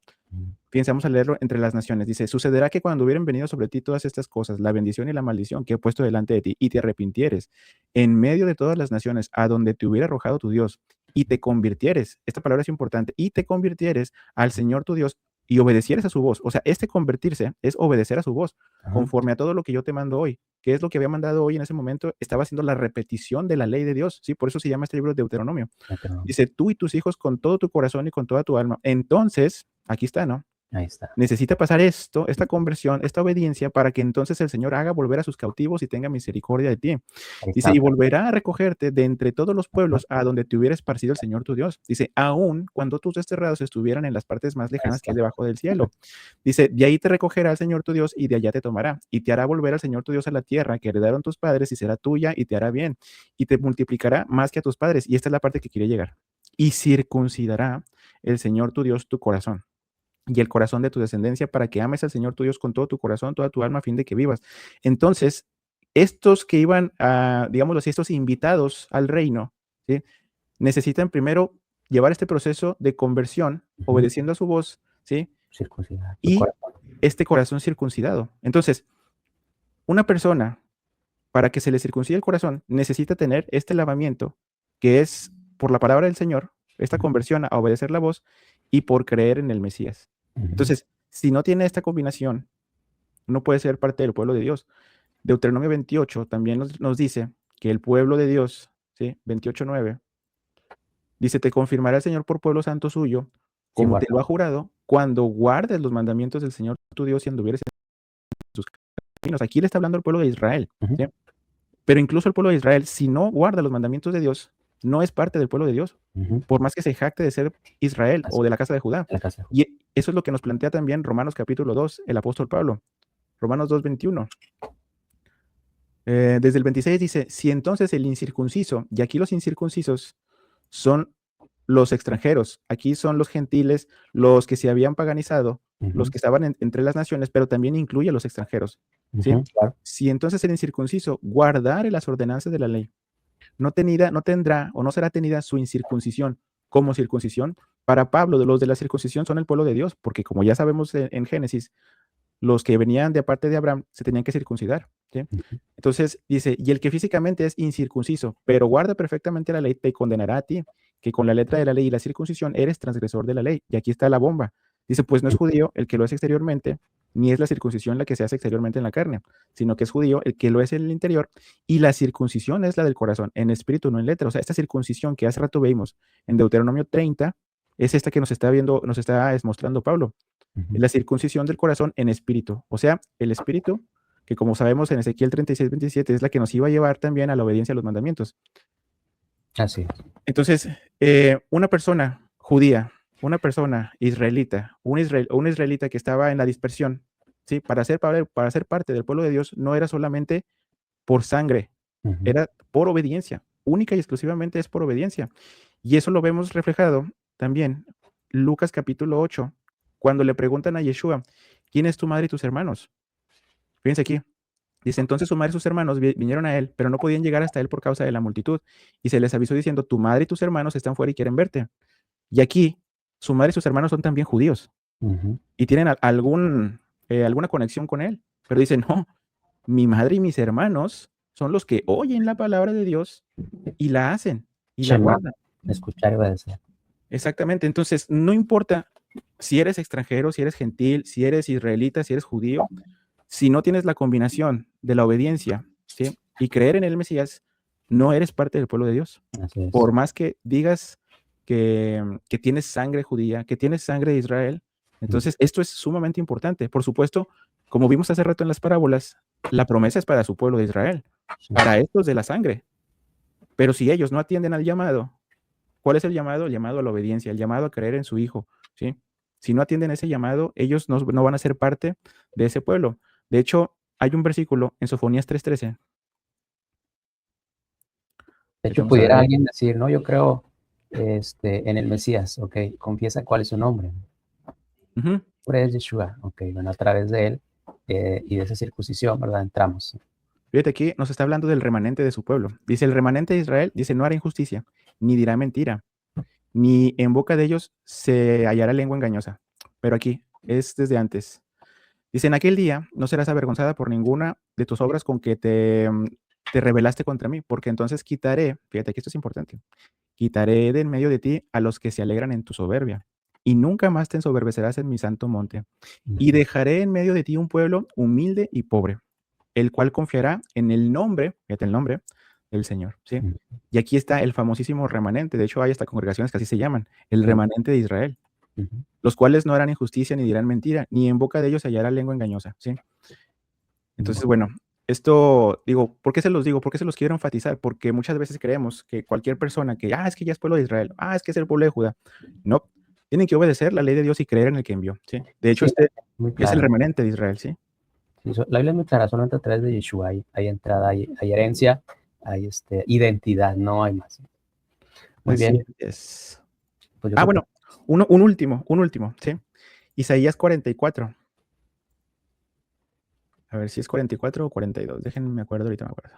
Fíjense, vamos a leerlo entre las naciones. Dice, sucederá que cuando hubieran venido sobre ti todas estas cosas, la bendición y la maldición que he puesto delante de ti, y te arrepintieres en medio de todas las naciones a donde te hubiera arrojado tu Dios, y te convirtieres, esta palabra es importante, y te convirtieres al Señor tu Dios y obedecieres a su voz. O sea, este convertirse es obedecer a su voz, Ajá. conforme a todo lo que yo te mando hoy. ¿Qué es lo que había mandado hoy en ese momento? Estaba haciendo la repetición de la ley de Dios, ¿sí? Por eso se llama este libro Deuteronomio. Deuteronomio. Dice, tú y tus hijos con todo tu corazón y con toda tu alma. Entonces, aquí está, ¿no? Ahí está. Necesita pasar esto, esta conversión, esta obediencia, para que entonces el Señor haga volver a sus cautivos y tenga misericordia de ti. Ahí Dice, está. y volverá a recogerte de entre todos los pueblos a donde te hubiera esparcido el Señor tu Dios. Dice, aun cuando tus desterrados estuvieran en las partes más lejanas que hay debajo del cielo. Dice, de ahí te recogerá el Señor tu Dios y de allá te tomará y te hará volver al Señor tu Dios a la tierra que heredaron tus padres y será tuya y te hará bien y te multiplicará más que a tus padres. Y esta es la parte que quiere llegar. Y circuncidará el Señor tu Dios tu corazón y el corazón de tu descendencia para que ames al Señor tu Dios con todo tu corazón, toda tu alma, a fin de que vivas. Entonces, estos que iban a, digámoslo así, estos invitados al reino, ¿sí? Necesitan primero llevar este proceso de conversión, obedeciendo a su voz, ¿sí? Circuncidar tu Y corazón. este corazón circuncidado. Entonces, una persona, para que se le circuncide el corazón, necesita tener este lavamiento, que es por la palabra del Señor, esta conversión a obedecer la voz y por creer en el Mesías. Entonces, si no tiene esta combinación, no puede ser parte del pueblo de Dios. Deuteronomio 28 también nos dice que el pueblo de Dios, ¿sí? 28:9, dice, te confirmará el Señor por pueblo santo suyo, como te lo ha jurado, cuando guardes los mandamientos del Señor tu Dios y anduvieres en sus caminos. Aquí le está hablando al pueblo de Israel, ¿sí? Pero incluso el pueblo de Israel, si no guarda los mandamientos de Dios, no es parte del pueblo de Dios, por más que se jacte de ser Israel o de la casa de Judá. Y eso es lo que nos plantea también Romanos capítulo 2, el apóstol Pablo. Romanos 2:21. Desde el 26 dice, si entonces el incircunciso, y aquí los incircuncisos son los extranjeros, aquí son los gentiles, los que se habían paganizado, los que estaban entre las naciones, pero también incluye a los extranjeros, ¿sí? Claro. Si entonces el incircunciso guardare las ordenanzas de la ley, no tendrá o no será tenida su incircuncisión como circuncisión. Para Pablo, los de la circuncisión son el pueblo de Dios, porque como ya sabemos en Génesis, los que venían de parte de Abraham se tenían que circuncidar, ¿sí? Entonces dice, y el que físicamente es incircunciso, pero guarda perfectamente la ley, te condenará a ti, que con la letra de la ley y la circuncisión eres transgresor de la ley. Y aquí está la bomba. Dice, pues no es judío el que lo es exteriormente, ni es la circuncisión la que se hace exteriormente en la carne, sino que es judío el que lo es en el interior, y la circuncisión es la del corazón, en espíritu, no en letra. O sea, esta circuncisión que hace rato veímos en Deuteronomio 30, es esta que nos está mostrando Pablo. La circuncisión del corazón en espíritu. O sea, el espíritu, que como sabemos en Ezequiel 36:27, es la que nos iba a llevar también a la obediencia a los mandamientos. Así es. Entonces, una persona judía, una persona israelita, un israelita que estaba en la dispersión, ¿sí? Para ser parte del pueblo de Dios, no era solamente por sangre, era por obediencia. Única y exclusivamente es por obediencia. Y eso lo vemos reflejado también Lucas capítulo 8, cuando le preguntan a Yeshua, ¿quién es tu madre y tus hermanos? Fíjense aquí. Dice, entonces su madre y sus hermanos vinieron a él, pero no podían llegar hasta él por causa de la multitud. Y se les avisó diciendo, tu madre y tus hermanos están fuera y quieren verte. Y aquí, su madre y sus hermanos son también judíos. Y tienen alguna conexión con él. Pero dice, no, mi madre y mis hermanos son los que oyen la palabra de Dios y la hacen y la guardan. Escuchar y obedecer. Exactamente. Entonces, no importa si eres extranjero, si eres gentil, si eres israelita, si eres judío, si no tienes la combinación de la obediencia, ¿sí? Y creer en el Mesías, no eres parte del pueblo de Dios. Así es. Por más que digas que tienes sangre judía, que tienes sangre de Israel, entonces esto es sumamente importante. Por supuesto, como vimos hace rato en las parábolas, la promesa es para su pueblo de Israel, para estos de la sangre. Pero si ellos no atienden al llamado, ¿Cuál es el llamado? El llamado a la obediencia, el llamado a creer en su Hijo, ¿sí? Si no atienden ese llamado, ellos no van a ser parte de ese pueblo. De hecho, hay un versículo en Sofonías 3:13. De hecho, Vamos a pudiera ver. alguien decir, no, yo creo en el Mesías, ok, confiesa cuál es su nombre. Ujú. El nombre es Yeshua, ok, bueno, a través de él y de esa circuncisión, ¿verdad? Entramos. Fíjate aquí, nos está hablando del remanente de su pueblo. Dice, el remanente de Israel, dice, no hará injusticia, ni dirá mentira, ni en boca de ellos se hallará lengua engañosa. Pero aquí, es desde antes. Dice, en aquel día no serás avergonzada por ninguna de tus obras con que te rebelaste contra mí, porque entonces quitaré, fíjate que esto es importante, quitaré de en medio de ti a los que se alegran en tu soberbia, y nunca más te ensoberbecerás en mi santo monte. Y dejaré en medio de ti un pueblo humilde y pobre, el cual confiará en el nombre, fíjate el nombre, del Señor, ¿sí? Y aquí está el famosísimo remanente, de hecho hay hasta congregaciones que así se llaman, el remanente de Israel, los cuales no harán injusticia ni dirán mentira, ni en boca de ellos se hallará lengua engañosa, ¿sí? Entonces, bueno, esto, digo, ¿por qué se los digo? ¿Por qué se los quiero enfatizar? Porque muchas veces creemos que cualquier persona que, es que ya es pueblo de Israel, es que es el pueblo de Judá. No, tienen que obedecer la ley de Dios y creer en el que envió, ¿sí? De hecho, Sí, este muy es el claro. remanente de Israel, ¿sí? Sí, la Biblia es muy clara, solamente a través de Yeshua hay entrada, hay herencia, hay identidad, no hay más. Muy Así bien. es. Pues yo creo Bueno, un último, ¿sí? Isaías 44. A ver si es 44 o 42. Déjenme, me acuerdo, ahorita me acuerdo.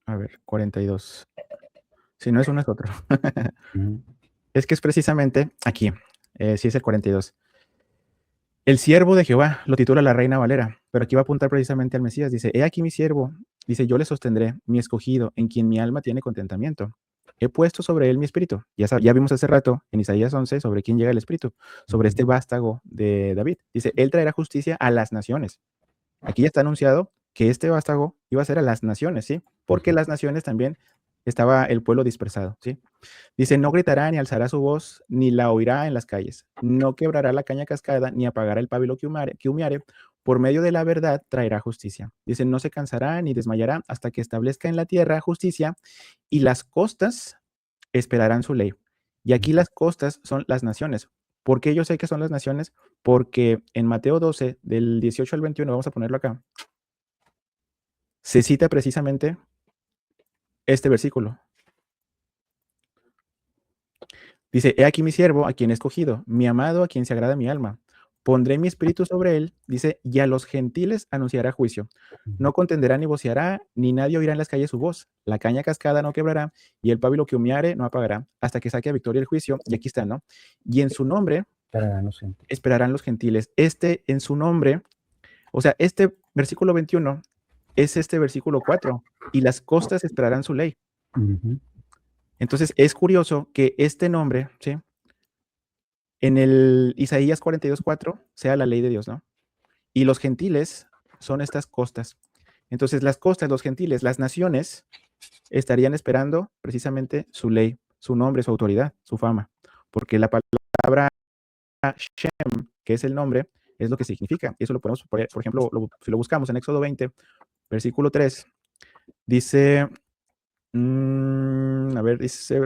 A ver, 42. Si no es uno, es otro. Es que es precisamente aquí. Sí es el 42. El siervo de Jehová, lo titula la Reina Valera, pero aquí va a apuntar precisamente al Mesías. Dice, he aquí mi siervo, dice, yo le sostendré, mi escogido, en quien mi alma tiene contentamiento. He puesto sobre él mi espíritu. Ya vimos hace rato en Isaías 11 sobre quién llega el espíritu, sobre este vástago de David. Dice, él traerá justicia a las naciones. Aquí ya está anunciado que este vástago iba a ser a las naciones, ¿sí? Porque las naciones también estaba el pueblo dispersado, ¿sí? Dice, no gritará ni alzará su voz, ni la oirá en las calles. No quebrará la caña cascada, ni apagará el pábilo que humeare. Por medio de la verdad traerá justicia. Dice, no se cansará ni desmayará hasta que establezca en la tierra justicia, y las costas esperarán su ley. Y aquí las costas son las naciones. ¿Por qué yo sé que son las naciones? Porque en Mateo 12, del 18 al 21, vamos a ponerlo acá, se cita precisamente este versículo. Dice, he aquí mi siervo, a quien he escogido, mi amado, a quien se agrada mi alma. Pondré mi espíritu sobre él, dice, y a los gentiles anunciará juicio. No contenderá ni voceará, ni nadie oirá en las calles su voz. La caña cascada no quebrará, y el pábilo que humeare no apagará, hasta que saque a victoria el juicio. Y aquí está, ¿no? Y en su nombre esperarán los gentiles. En su nombre, o sea, este versículo 21 es este versículo 4, y las costas esperarán su ley. Entonces, es curioso que este nombre, ¿sí?, en el Isaías 42:4 sea la ley de Dios, ¿no? Y los gentiles son estas costas. Entonces, las costas, los gentiles, las naciones estarían esperando precisamente su ley, su nombre, su autoridad, su fama, porque la palabra Shem, que es el nombre, es lo que significa. Eso lo podemos, por ejemplo, si lo buscamos en Éxodo 20, versículo 3, dice, a ver, dice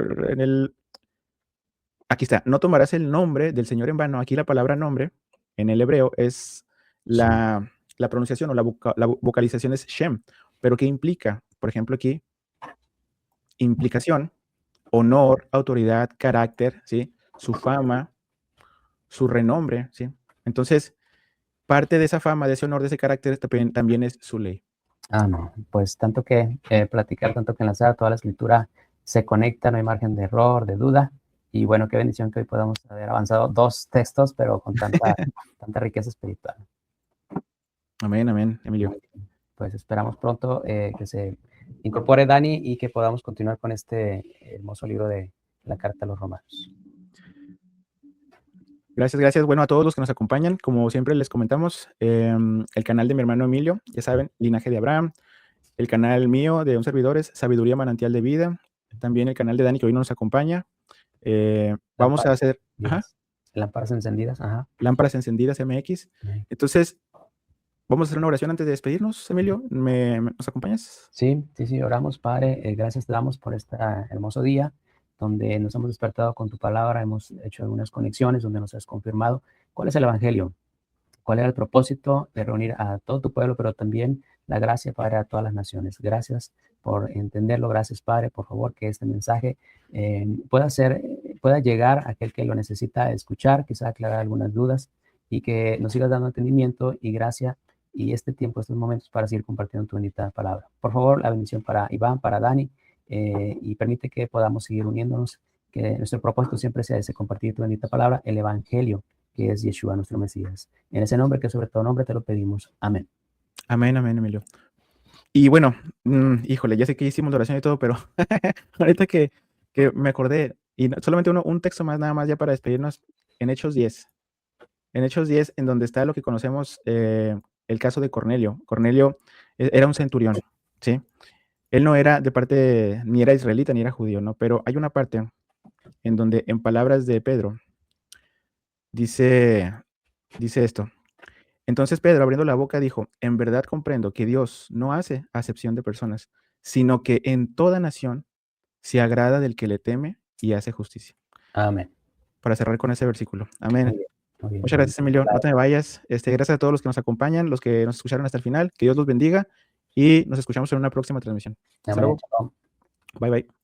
aquí está, no tomarás el nombre del Señor en vano. Aquí la palabra nombre en el hebreo es la pronunciación o la vocalización es Shem, pero ¿qué implica? Por ejemplo, aquí, implicación, honor, autoridad, carácter, ¿sí? Su fama, su renombre, ¿sí? Entonces, parte de esa fama, de ese honor, de ese carácter también es su ley. No, pues tanto que platicar, tanto que enlazar, toda la escritura se conecta, no hay margen de error, de duda. Y bueno, qué bendición que hoy podamos haber avanzado 2 textos, pero con tanta riqueza espiritual. Amén, amén, Emilio. Pues esperamos pronto que se incorpore Dani y que podamos continuar con este hermoso libro de la Carta a los Romanos. Gracias. Bueno, a todos los que nos acompañan, como siempre les comentamos, el canal de mi hermano Emilio, ya saben, Linaje de Abraham, el canal mío de un servidor es Sabiduría Manantial de Vida, también el canal de Dani que hoy nos acompaña. Vamos a hacer Lámparas encendidas, Lámparas Encendidas MX. Entonces, Vamos a hacer una oración antes de despedirnos, Emilio. ¿Nos acompañas? Sí, oramos, Padre. Gracias te damos por este hermoso día donde nos hemos despertado con tu palabra, hemos hecho algunas conexiones donde nos has confirmado cuál es el Evangelio, cuál era el propósito de reunir a todo tu pueblo, pero también la gracia, Padre, a todas las naciones. Gracias por entenderlo. Gracias, Padre. Por favor, que este mensaje pueda llegar a aquel que lo necesita escuchar, quizá aclarar algunas dudas y que nos sigas dando entendimiento y gracia y este tiempo, estos momentos para seguir compartiendo tu bendita palabra. Por favor, la bendición para Iván, para Dani, y permite que podamos seguir uniéndonos, que nuestro propósito siempre sea ese, compartir tu bendita palabra, el Evangelio, que es Yeshua, nuestro Mesías. En ese nombre, que sobre todo nombre, te lo pedimos. Amén. Amén, amén, Emilio. Y bueno, híjole, ya sé que hicimos la oración y todo, pero ahorita que me acordé, y solamente un texto más, nada más ya para despedirnos, en Hechos 10. En Hechos 10, en donde está lo que conocemos, el caso de Cornelio. Cornelio era un centurión, ¿sí? Él no era de parte, ni era israelita, ni era judío, ¿no? Pero hay una parte en donde, en palabras de Pedro, dice esto. Entonces Pedro, abriendo la boca, dijo, en verdad comprendo que Dios no hace acepción de personas, sino que en toda nación se agrada del que le teme y hace justicia. Amén. Para cerrar con ese versículo. Amén. Muy bien, muy bien. Muchas gracias, Emilio. No te me vayas. Gracias a todos los que nos acompañan, los que nos escucharon hasta el final. Que Dios los bendiga y nos escuchamos en una próxima transmisión. Hasta Amén. luego. Shalom. Bye, bye.